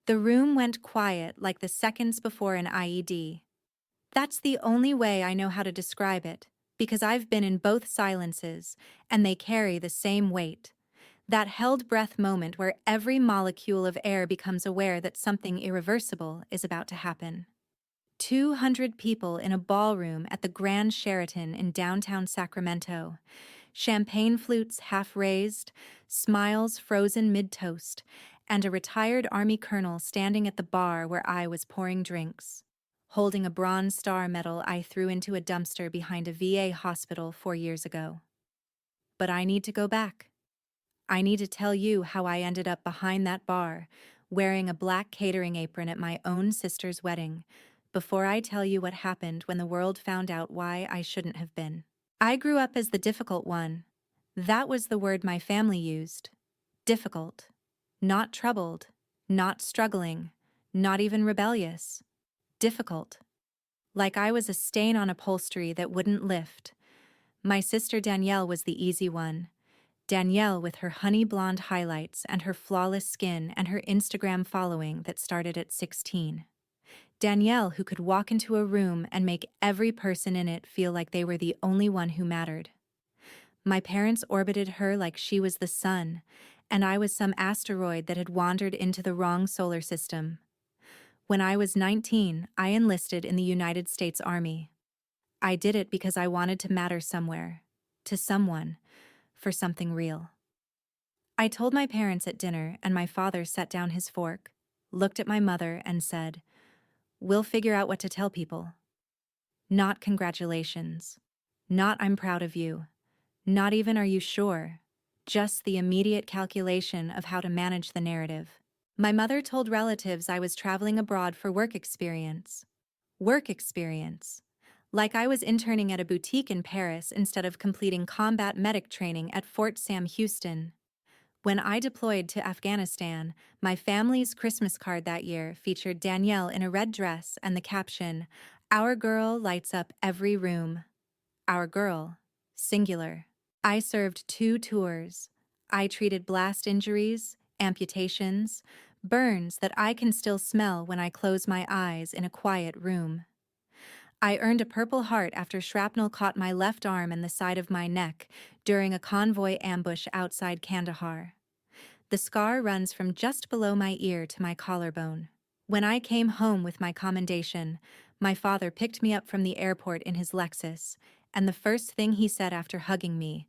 The room went quiet like the seconds before an IED. That's the only way I know how to describe it, because I've been in both silences, and they carry the same weight. That held breath moment where every molecule of air becomes aware that something irreversible is about to happen. 200 people in a ballroom at the Grand Sheraton in downtown Sacramento. Champagne flutes half raised, smiles frozen mid-toast, and a retired Army colonel standing at the bar where I was pouring drinks, holding a Bronze Star medal I threw into a dumpster behind a VA hospital 4 years ago. But I need to go back. I need to tell you how I ended up behind that bar, wearing a black catering apron at my own sister's wedding, before I tell you what happened when the world found out why I shouldn't have been. I grew up as the difficult one. That was the word my family used. Difficult. Not troubled. Not struggling. Not even rebellious. Difficult. Like I was a stain on upholstery that wouldn't lift. My sister Danielle was the easy one. Danielle with her honey blonde highlights and her flawless skin and her Instagram following that started at 16. Danielle who could walk into a room and make every person in it feel like they were the only one who mattered. My parents orbited her like she was the sun, and I was some asteroid that had wandered into the wrong solar system. When I was 19, I enlisted in the United States Army. I did it because I wanted to matter somewhere, to someone, for something real. I told my parents at dinner, and my father set down his fork, looked at my mother, and said, "We'll figure out what to tell people." Not congratulations. Not I'm proud of you. Not even are you sure. Just the immediate calculation of how to manage the narrative. My mother told relatives I was traveling abroad for work experience. Work experience. Like I was interning at a boutique in Paris instead of completing combat medic training at Fort Sam Houston. When I deployed to Afghanistan, my family's Christmas card that year featured Danielle in a red dress and the caption, "Our girl lights up every room." Our girl. Singular. I served 2 tours. I treated blast injuries, amputations, burns that I can still smell when I close my eyes in a quiet room. I earned a Purple Heart after shrapnel caught my left arm and the side of my neck during a convoy ambush outside Kandahar. The scar runs from just below my ear to my collarbone. When I came home with my commendation, my father picked me up from the airport in his Lexus, and the first thing he said after hugging me,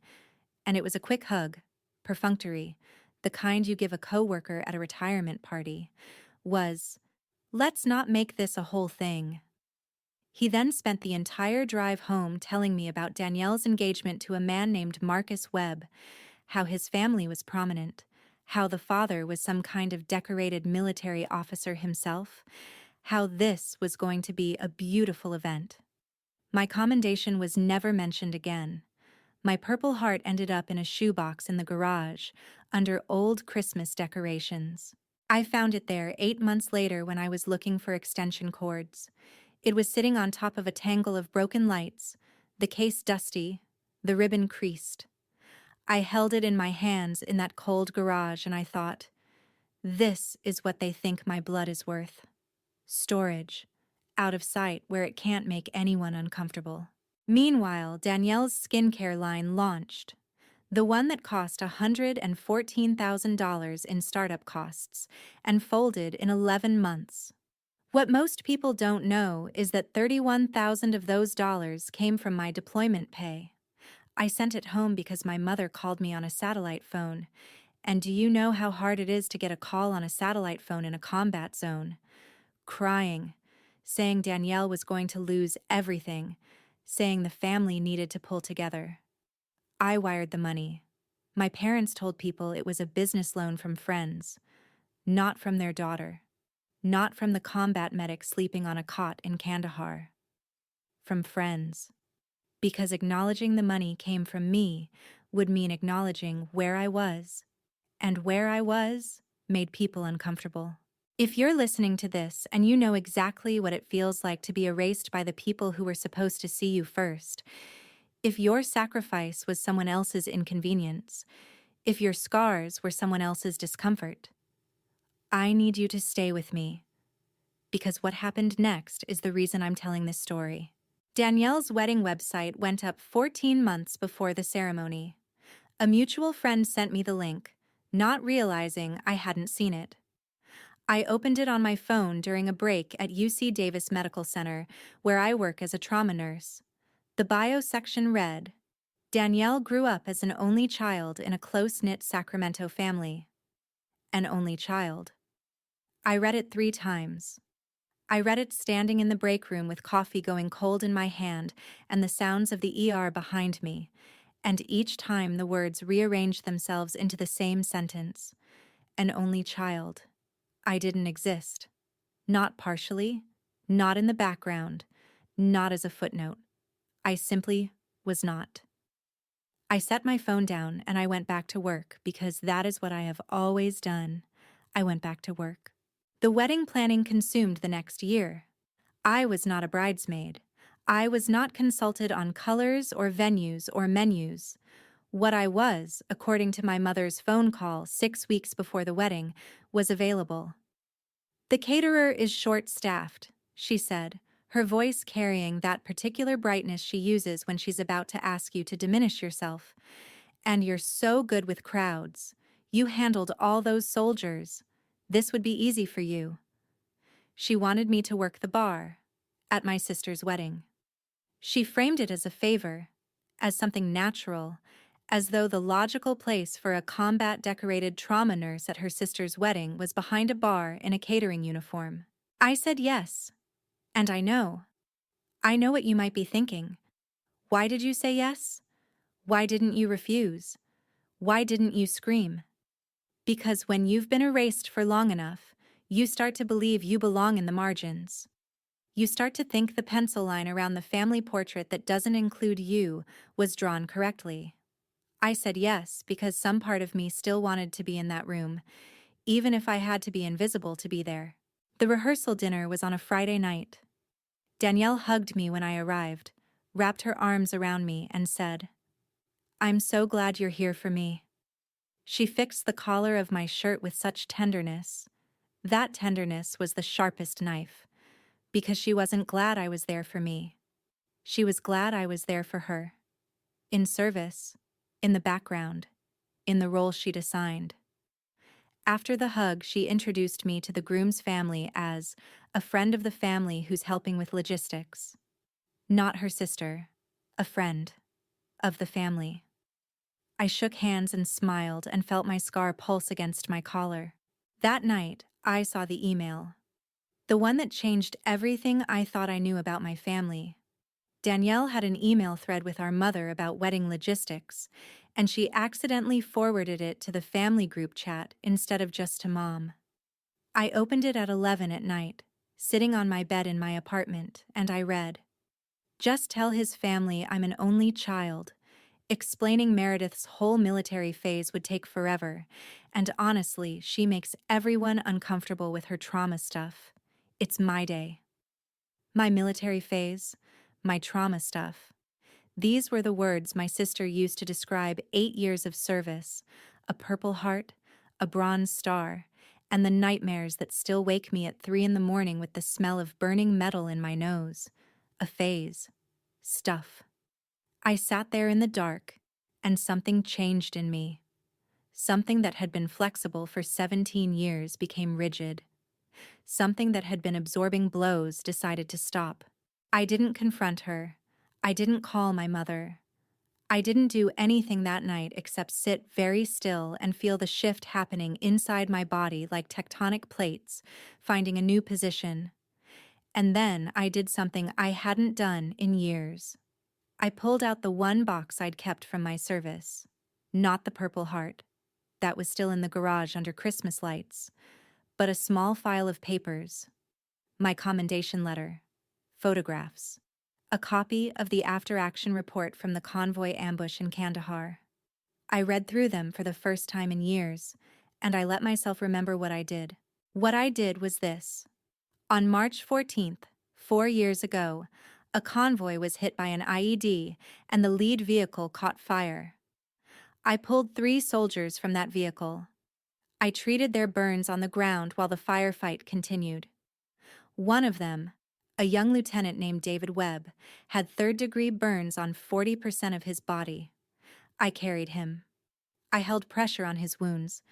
and it was a quick hug, perfunctory, the kind you give a coworker at a retirement party, was, "Let's not make this a whole thing." He then spent the entire drive home telling me about Danielle's engagement to a man named Marcus Webb, how his family was prominent, how the father was some kind of decorated military officer himself, how this was going to be a beautiful event. My commendation was never mentioned again. My Purple Heart ended up in a shoebox in the garage, under old Christmas decorations. I found it there 8 months later when I was looking for extension cords. It was sitting on top of a tangle of broken lights, the case dusty, the ribbon creased. I held it in my hands in that cold garage and I thought, this is what they think my blood is worth. Storage, out of sight where it can't make anyone uncomfortable. Meanwhile, Danielle's skincare line launched. The one that cost $114,000 in startup costs and folded in 11 months. What most people don't know is that $31,000 of those dollars came from my deployment pay. I sent it home because my mother called me on a satellite phone. And do you know how hard it is to get a call on a satellite phone in a combat zone? Crying, saying Danielle was going to lose everything, saying the family needed to pull together. I wired the money. My parents told people it was a business loan from friends, not from their daughter, not from the combat medic sleeping on a cot in Kandahar. From friends. Because acknowledging the money came from me would mean acknowledging where I was, and where I was made people uncomfortable. If you're listening to this and you know exactly what it feels like to be erased by the people who were supposed to see you first, if your sacrifice was someone else's inconvenience, if your scars were someone else's discomfort, I need you to stay with me, because what happened next is the reason I'm telling this story. Danielle's wedding website went up 14 months before the ceremony. A mutual friend sent me the link, not realizing I hadn't seen it. I opened it on my phone during a break at UC Davis Medical Center, where I work as a trauma nurse. The bio section read, Danielle grew up as an only child in a close-knit Sacramento family. An only child. I read it 3 times. I read it standing in the break room with coffee going cold in my hand and the sounds of the ER behind me, and each time the words rearranged themselves into the same sentence. An only child. I didn't exist. Not partially, not in the background, not as a footnote. I simply was not. I set my phone down and I went back to work because that is what I have always done. I went back to work. The wedding planning consumed the next year. I was not a bridesmaid. I was not consulted on colors or venues or menus. What I was, according to my mother's phone call 6 weeks before the wedding, was available. The caterer is short-staffed, she said, her voice carrying that particular brightness she uses when she's about to ask you to diminish yourself. And you're so good with crowds. You handled all those soldiers. This would be easy for you. She wanted me to work the bar at my sister's wedding. She framed it as a favor, as something natural, as though the logical place for a combat-decorated trauma nurse at her sister's wedding was behind a bar in a catering uniform. I said yes. And I know what you might be thinking. Why did you say yes? Why didn't you refuse? Why didn't you scream? Because when you've been erased for long enough, you start to believe you belong in the margins. You start to think the pencil line around the family portrait that doesn't include you was drawn correctly. I said yes because some part of me still wanted to be in that room, even if I had to be invisible to be there. The rehearsal dinner was on a Friday night. Danielle hugged me when I arrived, wrapped her arms around me, and said, I'm so glad you're here for me. She fixed the collar of my shirt with such tenderness. That tenderness was the sharpest knife, because she wasn't glad I was there for me. She was glad I was there for her. In service, in the background, in the role she'd assigned. After the hug, she introduced me to the groom's family as a friend of the family who's helping with logistics. Not her sister, a friend of the family. I shook hands and smiled and felt my scar pulse against my collar. That night, I saw the email. The one that changed everything I thought I knew about my family. Danielle had an email thread with our mother about wedding logistics, and she accidentally forwarded it to the family group chat instead of just to Mom. I opened it at 11 at night, sitting on my bed in my apartment, and I read, Just tell his family I'm an only child. Explaining Meredith's whole military phase would take forever, and honestly, she makes everyone uncomfortable with her trauma stuff. It's my day. My military phase, my trauma stuff. These were the words my sister used to describe 8 years of service, a Purple Heart, a Bronze Star, and the nightmares that still wake me at 3 in the morning with the smell of burning metal in my nose. A phase. Stuff. I sat there in the dark, and something changed in me. Something that had been flexible for 17 years became rigid. Something that had been absorbing blows decided to stop. I didn't confront her. I didn't call my mother. I didn't do anything that night except sit very still and feel the shift happening inside my body like tectonic plates, finding a new position. And then I did something I hadn't done in years. I pulled out the one box I'd kept from my service. Not the Purple Heart. That was still in the garage under Christmas lights, but a small file of papers. My commendation letter. Photographs. A copy of the after-action report from the convoy ambush in Kandahar. I read through them for the first time in years, and I let myself remember what I did. What I did was this. On March 14th, 4 years ago, a convoy was hit by an IED and the lead vehicle caught fire. I pulled 3 soldiers from that vehicle. I treated their burns on the ground while the firefight continued. One of them, a young lieutenant named David Webb, had third-degree burns on 40% of his body. I carried him. I held pressure on his wounds.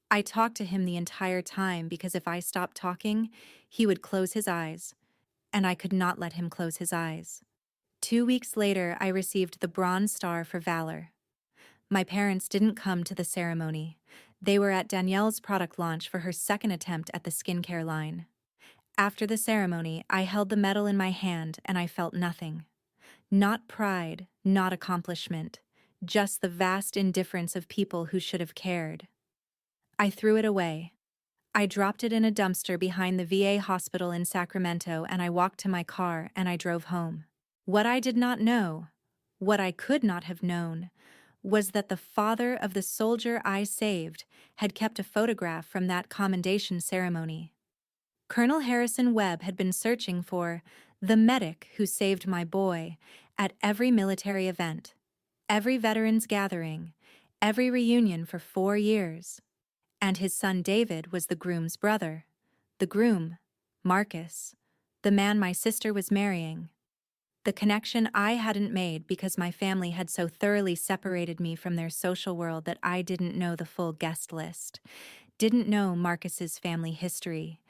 I talked to him the entire time because if I stopped talking, he would close his eyes, and I could not let him close his eyes. 2 weeks later, I received the Bronze Star for Valor. My parents didn't come to the ceremony. They were at Danielle's product launch for her second attempt at the skincare line. After the ceremony, I held the medal in my hand and I felt nothing. Not pride, not accomplishment, just the vast indifference of people who should have cared. I threw it away. I dropped it in a dumpster behind the VA hospital in Sacramento and I walked to my car and I drove home. What I did not know, what I could not have known, was that the father of the soldier I saved had kept a photograph from that commendation ceremony. Colonel Harrison Webb had been searching for the medic who saved my boy at every military event, every veterans gathering, every reunion for 4 years. And his son David was the groom's brother. The groom, Marcus, the man my sister was marrying. The connection I hadn't made because my family had so thoroughly separated me from their social world that I didn't know the full guest list, didn't know Marcus's family history,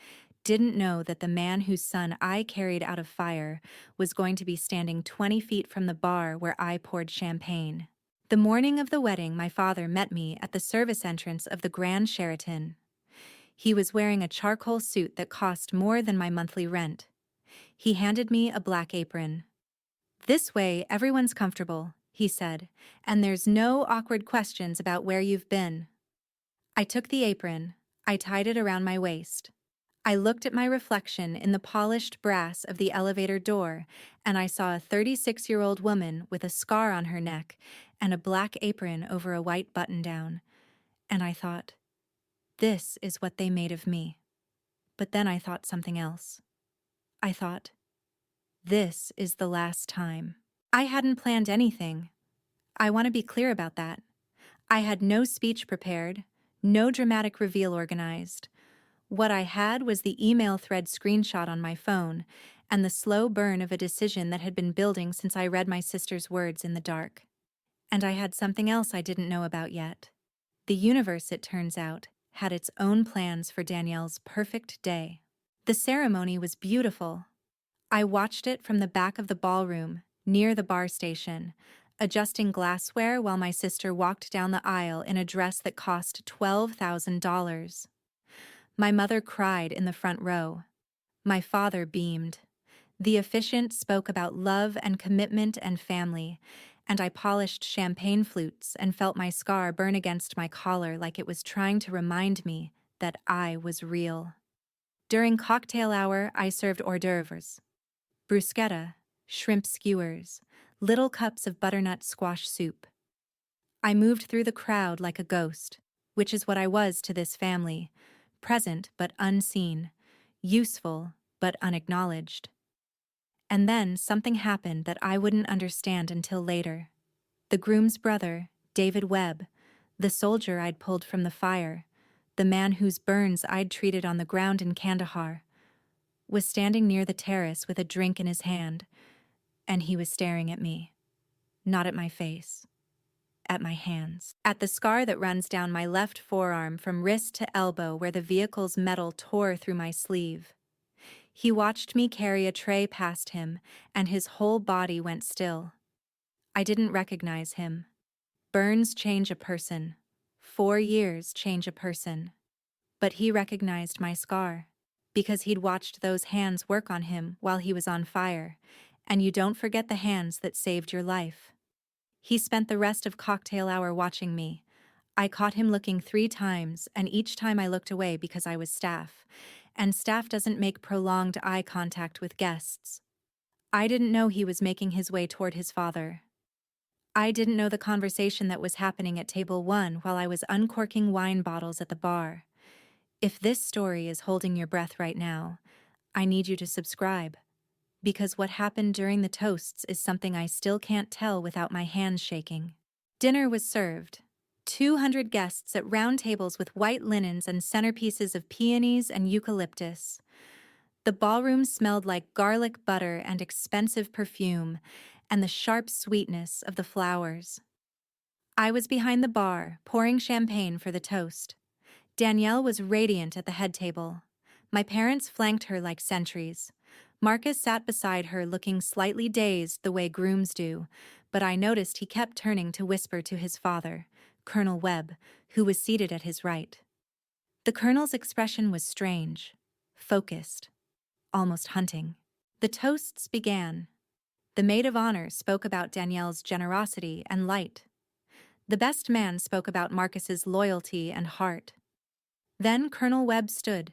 didn't know that the man whose son I carried out of fire was going to be standing 20 feet from the bar where I poured champagne. The morning of the wedding, my father met me at the service entrance of the Grand Sheraton. He was wearing a charcoal suit that cost more than my monthly rent. He handed me a black apron. "This way, everyone's comfortable," he said, "and there's no awkward questions about where you've been." I took the apron. I tied it around my waist. I looked at my reflection in the polished brass of the elevator door, and I saw a 36-year-old woman with a scar on her neck and a black apron over a white button-down. And I thought, this is what they made of me. But then I thought something else. I thought, this is the last time. I hadn't planned anything. I want to be clear about that. I had no speech prepared, no dramatic reveal organized. What I had was the email thread screenshot on my phone and the slow burn of a decision that had been building since I read my sister's words in the dark. And I had something else I didn't know about yet. The universe, it turns out, had its own plans for Danielle's perfect day. The ceremony was beautiful. I watched it from the back of the ballroom, near the bar station, adjusting glassware while my sister walked down the aisle in a dress that cost $12,000. My mother cried in the front row. My father beamed. The officiant spoke about love and commitment and family, and I polished champagne flutes and felt my scar burn against my collar like it was trying to remind me that I was real. During cocktail hour, I served hors d'oeuvres. Bruschetta, shrimp skewers, little cups of butternut squash soup. I moved through the crowd like a ghost, which is what I was to this family, present but unseen, useful but unacknowledged. And then something happened that I wouldn't understand until later. The groom's brother, David Webb, the soldier I'd pulled from the fire, the man whose burns I'd treated on the ground in Kandahar, was standing near the terrace with a drink in his hand, and he was staring at me. Not at my face. At my hands. At the scar that runs down my left forearm from wrist to elbow where the vehicle's metal tore through my sleeve. He watched me carry a tray past him, and his whole body went still. I didn't recognize him. Burns change a person. 4 years change a person. But he recognized my scar, because he'd watched those hands work on him while he was on fire, and you don't forget the hands that saved your life. He spent the rest of cocktail hour watching me. I caught him looking 3 times, and each time I looked away because I was staff, and staff doesn't make prolonged eye contact with guests. I didn't know he was making his way toward his father. I didn't know the conversation that was happening at table 1 while I was uncorking wine bottles at the bar. If this story is holding your breath right now, I need you to subscribe, because what happened during the toasts is something I still can't tell without my hands shaking. Dinner was served. 200 guests at round tables with white linens and centerpieces of peonies and eucalyptus. The ballroom smelled like garlic butter and expensive perfume, and the sharp sweetness of the flowers. I was behind the bar, pouring champagne for the toast. Danielle was radiant at the head table. My parents flanked her like sentries. Marcus sat beside her looking slightly dazed the way grooms do, but I noticed he kept turning to whisper to his father, Colonel Webb, who was seated at his right. The colonel's expression was strange, focused, almost hunting. The toasts began. The maid of honor spoke about Danielle's generosity and light. The best man spoke about Marcus's loyalty and heart. Then Colonel Webb stood.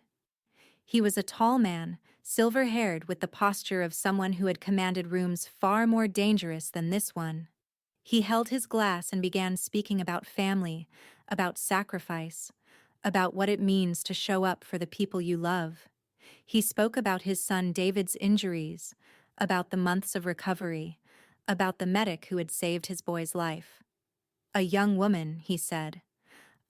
He was a tall man, silver-haired with the posture of someone who had commanded rooms far more dangerous than this one. He held his glass and began speaking about family, about sacrifice, about what it means to show up for the people you love. He spoke about his son David's injuries, about the months of recovery, about the medic who had saved his boy's life. A young woman, he said.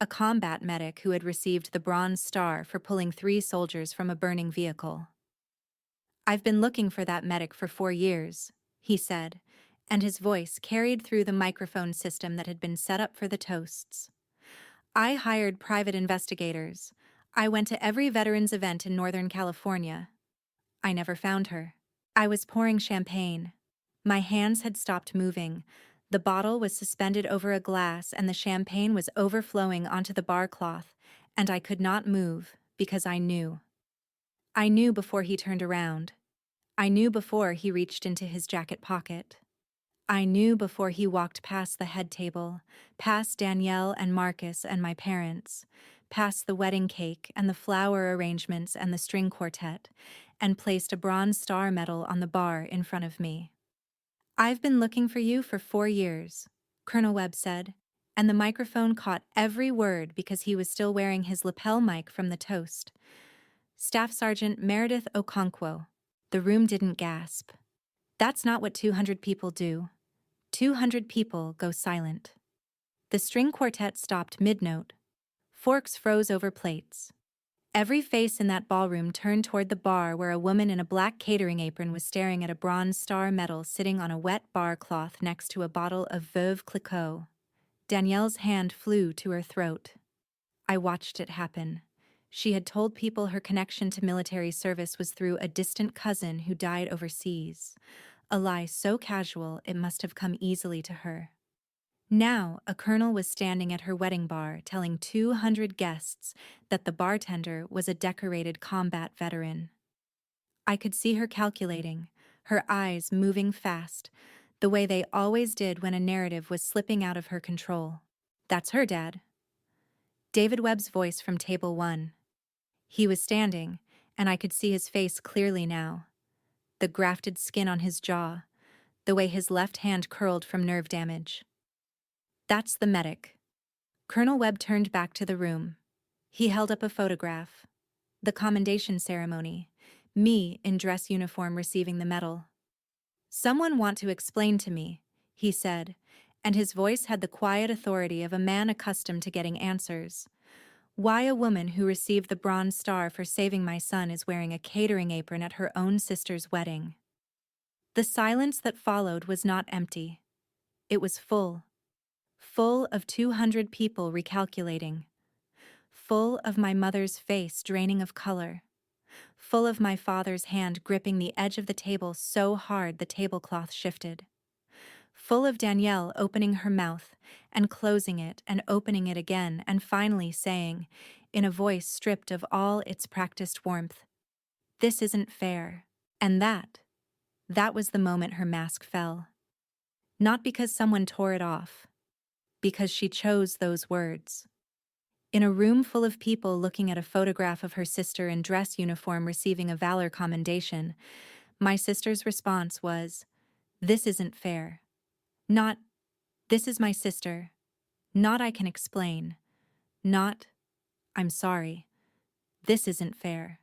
A combat medic who had received the Bronze Star for pulling 3 soldiers from a burning vehicle. "I've been looking for that medic for 4 years, he said, and his voice carried through the microphone system that had been set up for the toasts. "I hired private investigators. I went to every veterans event in Northern California. I never found her. I was pouring champagne. My hands had stopped moving. The bottle was suspended over a glass and the champagne was overflowing onto the bar cloth, and I could not move because I knew. I knew before he turned around. I knew before he reached into his jacket pocket. I knew before he walked past the head table, past Danielle and Marcus and my parents, past the wedding cake and the flower arrangements and the string quartet, and placed a Bronze Star medal on the bar in front of me. "I've been looking for you for 4 years, Colonel Webb said, and the microphone caught every word because he was still wearing his lapel mic from the toast. Staff Sergeant Meredith Okonkwo. The room didn't gasp. That's not what 200 people do. 200 people go silent. The string quartet stopped mid-note. Forks froze over plates. Every face in that ballroom turned toward the bar where a woman in a black catering apron was staring at a Bronze Star medal sitting on a wet bar cloth next to a bottle of Veuve Clicquot. Danielle's hand flew to her throat. I watched it happen. She had told people her connection to military service was through a distant cousin who died overseas, a lie so casual it must have come easily to her. Now, a colonel was standing at her wedding bar telling 200 guests that the bartender was a decorated combat veteran. I could see her calculating, her eyes moving fast, the way they always did when a narrative was slipping out of her control. "That's her, Dad." David Webb's voice from table 1. He was standing, and I could see his face clearly now. The grafted skin on his jaw, the way his left hand curled from nerve damage. "That's the medic." Colonel Webb turned back to the room. He held up a photograph. The commendation ceremony. Me in dress uniform receiving the medal. "Someone want to explain to me," he said, and his voice had the quiet authority of a man accustomed to getting answers. "Why a woman who received the Bronze Star for saving my son is wearing a catering apron at her own sister's wedding?" The silence that followed was not empty. It was full. Full of 200 people recalculating. Full of my mother's face draining of color. Full of my father's hand gripping the edge of the table so hard the tablecloth shifted. Full of Danielle opening her mouth and closing it and opening it again and finally saying, in a voice stripped of all its practiced warmth, "This isn't fair." And that was the moment her mask fell. Not because someone tore it off. Because she chose those words. In a room full of people looking at a photograph of her sister in dress uniform receiving a valor commendation, my sister's response was, "This isn't fair." Not, "This is my sister." Not, "I can explain." Not, "I'm sorry." "This isn't fair."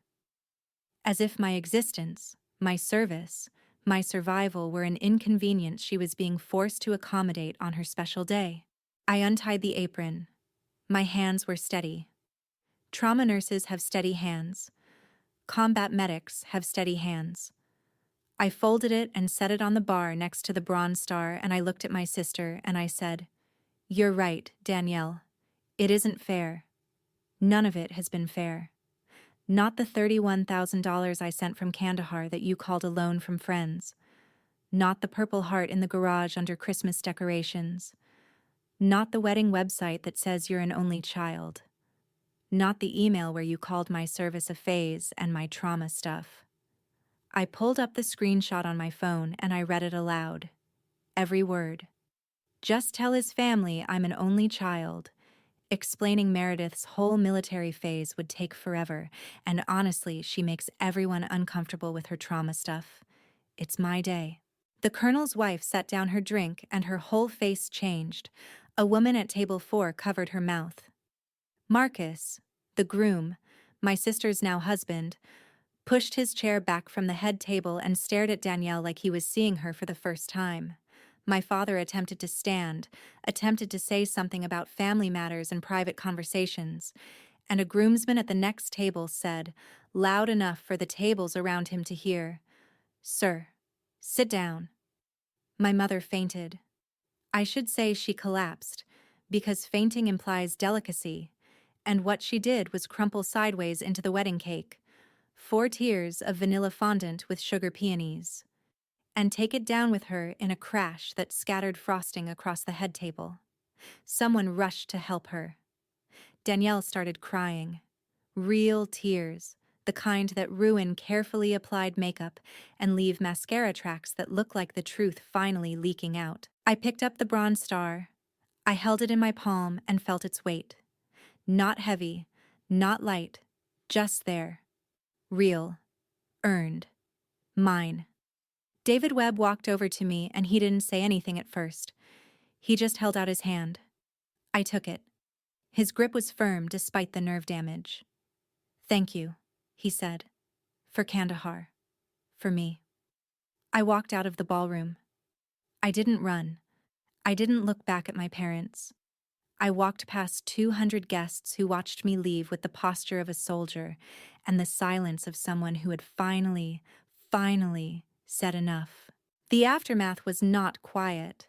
As if my existence, my service, my survival were an inconvenience she was being forced to accommodate on her special day. I untied the apron, My hands were steady. Trauma nurses have steady hands. Combat medics have steady hands. I folded it and set it on the bar next to the Bronze Star, and I looked at my sister and I said, "You're right, Danielle. It isn't fair. None of it has been fair. Not the $31,000 I sent from Kandahar that you called a loan from friends. Not the Purple Heart in the garage under Christmas decorations. Not the wedding website that says you're an only child. Not the email where you called my service a phase and my trauma stuff." I pulled up the screenshot on my phone and I read it aloud. Every word. "Just tell his family I'm an only child." Explaining Meredith's whole military phase would take forever, and honestly, she makes everyone uncomfortable with her trauma stuff. It's my day. The colonel's wife set down her drink and her whole face changed. A woman at table 4 covered her mouth. Marcus, the groom, my sister's now husband, pushed his chair back from the head table and stared at Danielle like he was seeing her for the first time. My father attempted to stand, attempted to say something about family matters and private conversations, and a groomsman at the next table said, loud enough for the tables around him to hear, "Sir, sit down." My mother fainted. I should say she collapsed, because fainting implies delicacy, and what she did was crumple sideways into the wedding cake, 4 tiers of vanilla fondant with sugar peonies, and take it down with her in a crash that scattered frosting across the head table. Someone rushed to help her. Danielle started crying. Real tears, the kind that ruin carefully applied makeup and leave mascara tracks that look like the truth finally leaking out. I picked up the Bronze Star. I held it in my palm and felt its weight. Not heavy, not light, just there. Real. Earned. Mine. David Webb walked over to me and he didn't say anything at first. He just held out his hand. I took it. His grip was firm despite the nerve damage. "Thank you," he said. "For Kandahar. For me." I walked out of the ballroom. I didn't run. I didn't look back at my parents. I walked past 200 guests who watched me leave with the posture of a soldier and the silence of someone who had finally said enough. The aftermath was not quiet.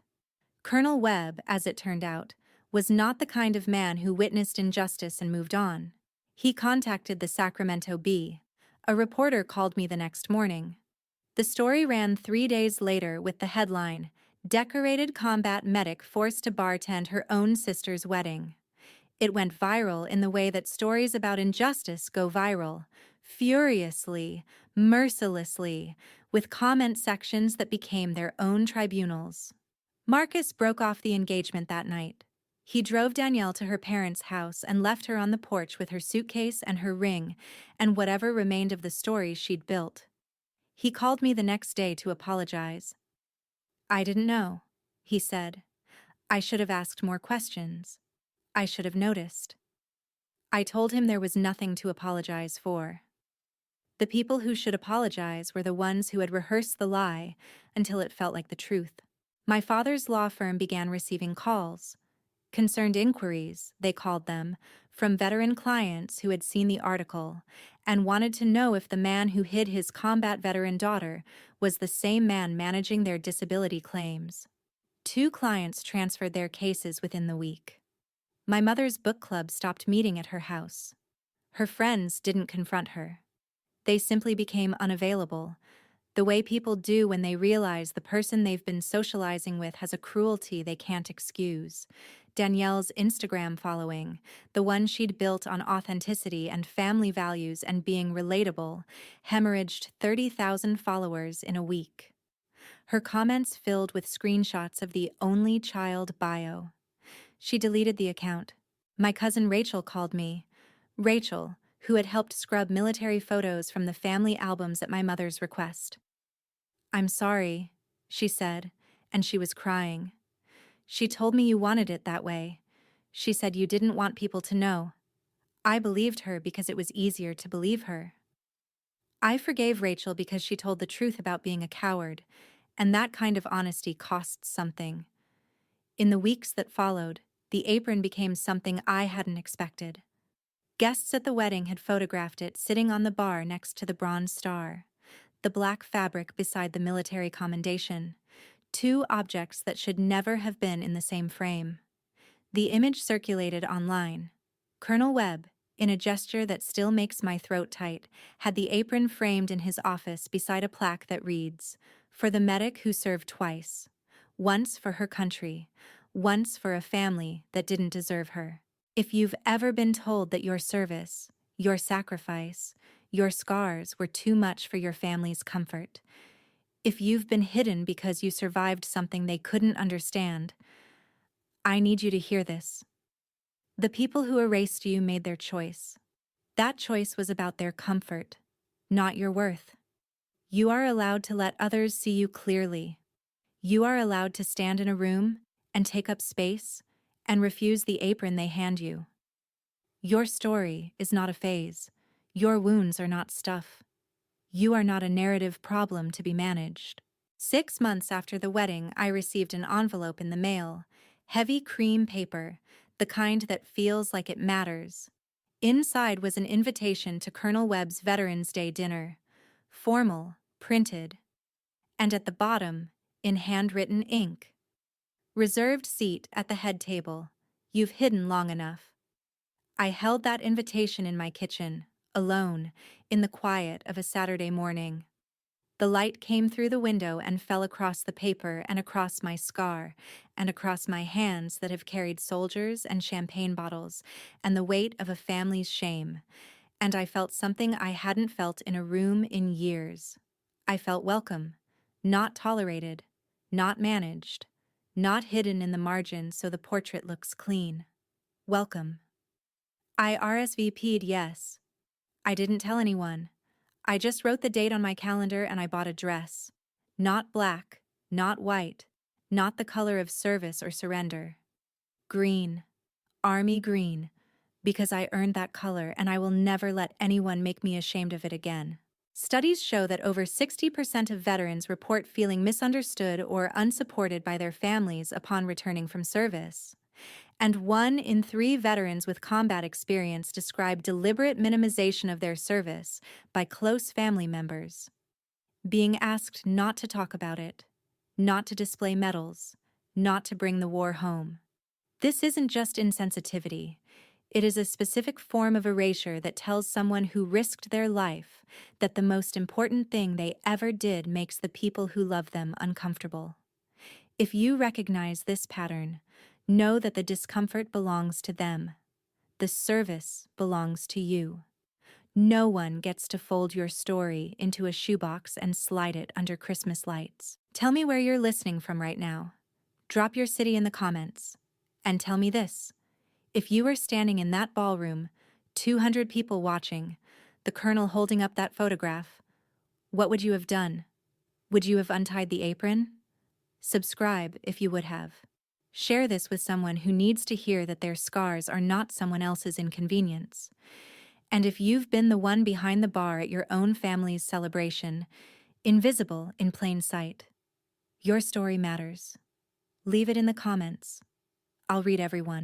Colonel Webb, as it turned out, was not the kind of man who witnessed injustice and moved on. He contacted the Sacramento Bee. A reporter called me the next morning. The story ran 3 days later with the headline, "Decorated Combat Medic Forced to Bartend Her Own Sister's Wedding." It went viral in the way that stories about injustice go viral, furiously, mercilessly, with comment sections that became their own tribunals. Marcus broke off the engagement that night. He drove Danielle to her parents' house and left her on the porch with her suitcase and her ring and whatever remained of the story she'd built. He called me the next day to apologize. "I didn't know," he said. "I should have asked more questions. I should have noticed." I told him there was nothing to apologize for. The people who should apologize were the ones who had rehearsed the lie until it felt like the truth. My father's law firm began receiving calls. Concerned inquiries, they called them, from veteran clients who had seen the article and wanted to know if the man who hid his combat veteran daughter was the same man managing their disability claims. 2 clients transferred their cases within the week. My mother's book club stopped meeting at her house. Her friends didn't confront her. They simply became unavailable, the way people do when they realize the person they've been socializing with has a cruelty they can't excuse. Danielle's Instagram following, the one she'd built on authenticity and family values and being relatable, hemorrhaged 30,000 followers in a week. Her comments filled with screenshots of the only child bio. She deleted the account. My cousin Rachel called me. Rachel, who had helped scrub military photos from the family albums at my mother's request. "I'm sorry," she said, and she was crying. "She told me you wanted it that way. She said you didn't want people to know." I believed her because it was easier to believe her. I forgave Rachel because she told the truth about being a coward, and that kind of honesty costs something. In the weeks that followed, the apron became something I hadn't expected. Guests at the wedding had photographed it sitting on the bar next to the Bronze Star, the black fabric beside the military commendation, two objects that should never have been in the same frame. The image circulated online. Colonel Webb, in a gesture that still makes my throat tight, had the apron framed in his office beside a plaque that reads, "For the medic who served twice. Once for her country, once for a family that didn't deserve her." If you've ever been told that your service, your sacrifice, your scars were too much for your family's comfort, if you've been hidden because you survived something they couldn't understand, I need you to hear this. The people who erased you made their choice. That choice was about their comfort, not your worth. You are allowed to let others see you clearly. You are allowed to stand in a room and take up space and refuse the apron they hand you. Your story is not a phase. Your wounds are not stuff. You are not a narrative problem to be managed. 6 months after the wedding, I received an envelope in the mail, heavy cream paper, the kind that feels like it matters. Inside was an invitation to Colonel Webb's Veterans Day dinner, formal, printed, and at the bottom, in handwritten ink, "Reserved seat at the head table. You've hidden long enough." I held that invitation in my kitchen, alone, in the quiet of a Saturday morning. The light came through the window and fell across the paper and across my scar, and across my hands that have carried soldiers and champagne bottles, and the weight of a family's shame, and I felt something I hadn't felt in a room in years. I felt welcome, not tolerated, not managed, not hidden in the margins so the portrait looks clean. Welcome. I RSVP'd yes. I didn't tell anyone. I just wrote the date on my calendar and I bought a dress. Not black, not white, not the color of service or surrender. Green. Army green. Because I earned that color and I will never let anyone make me ashamed of it again. Studies show that over 60% of veterans report feeling misunderstood or unsupported by their families upon returning from service. And 1 in 3 veterans with combat experience describe deliberate minimization of their service by close family members. Being asked not to talk about it, not to display medals, not to bring the war home. This isn't just insensitivity. It is a specific form of erasure that tells someone who risked their life that the most important thing they ever did makes the people who love them uncomfortable. If you recognize this pattern, know that the discomfort belongs to them. The service belongs to you. No one gets to fold your story into a shoebox and slide it under Christmas lights. Tell me where you're listening from right now. Drop your city in the comments. And tell me this. If you were standing in that ballroom, 200 people watching, the colonel holding up that photograph, what would you have done? Would you have untied the apron? Subscribe if you would have. Share this with someone who needs to hear that their scars are not someone else's inconvenience. And if you've been the one behind the bar at your own family's celebration, invisible in plain sight, your story matters. Leave it in the comments. I'll read every one.